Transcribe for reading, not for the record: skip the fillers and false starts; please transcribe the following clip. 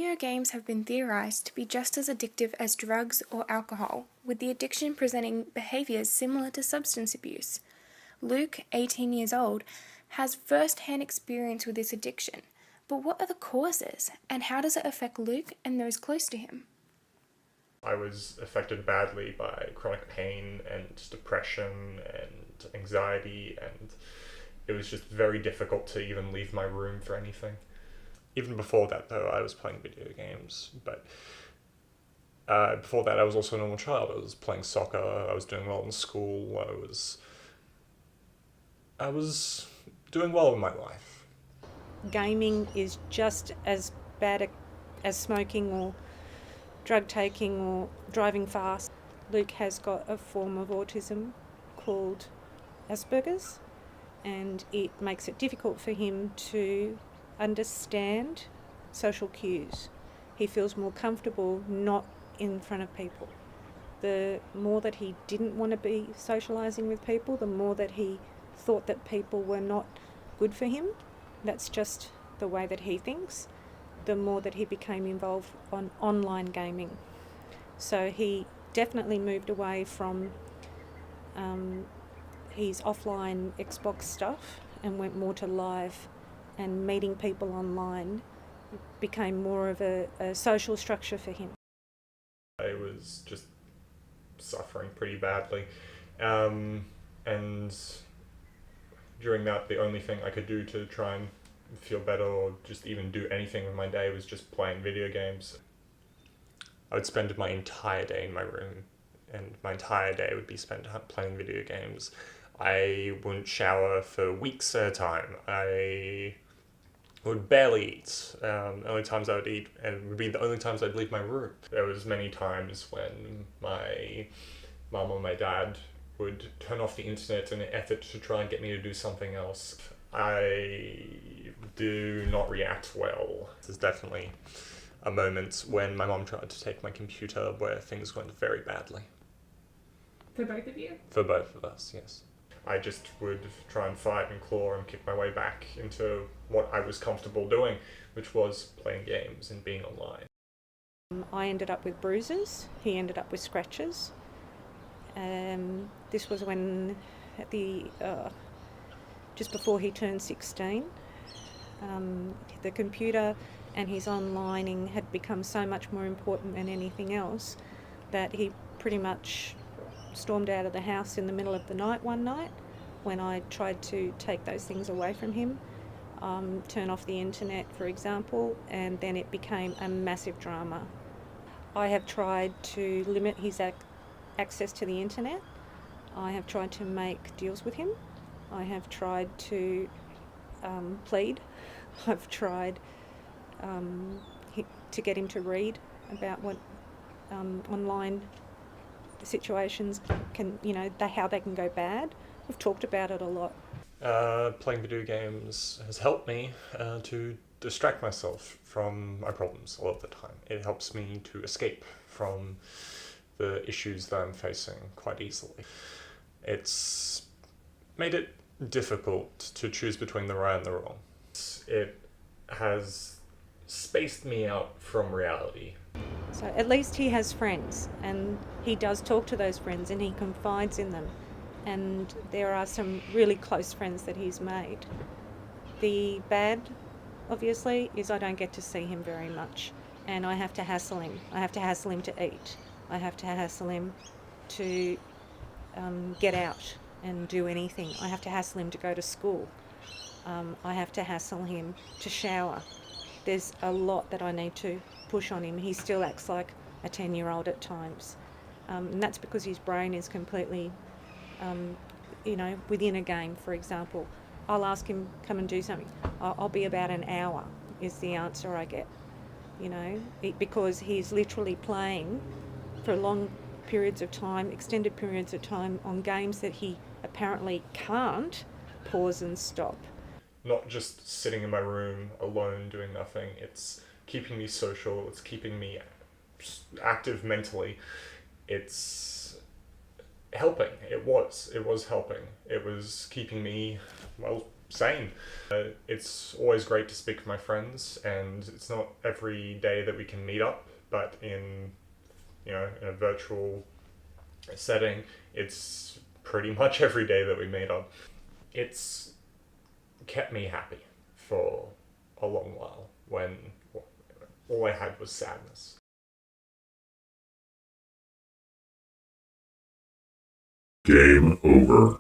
Video games have been theorized to be just as addictive as drugs or alcohol, with the addiction presenting behaviors similar to substance abuse. Luke, 18 years old, has first-hand experience with this addiction. But what are the causes, and how does it affect Luke and those close to him? I was affected badly by chronic pain and depression and anxiety, and it was just very difficult to even leave my room for anything. Even before that, though, I was playing video games, but before that I was also a normal child. I was playing soccer, I was doing well in school, I was doing well in my life. Gaming is just as bad as smoking or drug taking or driving fast. Luke has got a form of autism called Asperger's, and it makes it difficult for him to understand social cues. He feels more comfortable not in front of people. The more that he didn't want to be socialising with people, the more that he thought that people were not good for him. That's just the way that he thinks. The more that he became involved on online gaming. So he definitely moved away from his offline Xbox stuff and went more to live, and meeting people online became more of a social structure for him. I was just suffering pretty badly, and during that the only thing I could do to try and feel better or just even do anything with my day was just playing video games. I would spend my entire day in my room, and my entire day would be spent playing video games. I wouldn't shower for weeks at a time. I would barely eat. The only times I would eat, and would be the only times I'd leave my room. There was many times when my mum or my dad would turn off the internet in an effort to try and get me to do something else. I do not react well. There's definitely a moment when my mom tried to take my computer where things went very badly. For both of you? For both of us, yes. I just would try and fight and claw and kick my way back into what I was comfortable doing, which was playing games and being online. I ended up with bruises, he ended up with scratches. This was when just before he turned 16. The computer and his onlining had become so much more important than anything else that he pretty much stormed out of the house in the middle of the night one night when I tried to take those things away from him, turn off the internet, for example, and then it became a massive drama. I have tried to limit his access to the internet. I have tried to make deals with him. I have tried to plead. I've tried to get him to read about what online situations can, how they can go bad. We've talked about it a lot. Playing video games has helped me to distract myself from my problems a lot of the time. It helps me to escape from the issues that I'm facing quite easily. It's made it difficult to choose between the right and the wrong. It has spaced me out from reality. So at least he has friends, and he does talk to those friends and he confides in them, and there are some really close friends that he's made. The bad, obviously, is I don't get to see him very much, and I have to hassle him. I have to hassle him to eat. I have to hassle him to get out and do anything. I have to hassle him to go to school. I have to hassle him to shower. There's a lot that I need to push on him. He still acts like a 10-year-old at times. And that's because his brain is completely, within a game, for example. I'll ask him, come and do something. I'll be about an hour, is the answer I get. Because he's literally playing for long periods of time, extended periods of time, on games that he apparently can't pause and stop. Not just sitting in my room alone doing nothing. It's keeping me social. It's keeping me active mentally. It's helping. It was helping. It was keeping me, sane. It's always great to speak with my friends, and it's not every day that we can meet up, but in a virtual setting, it's pretty much every day that we meet up. It's kept me happy for a long while when all I had was sadness. Game over.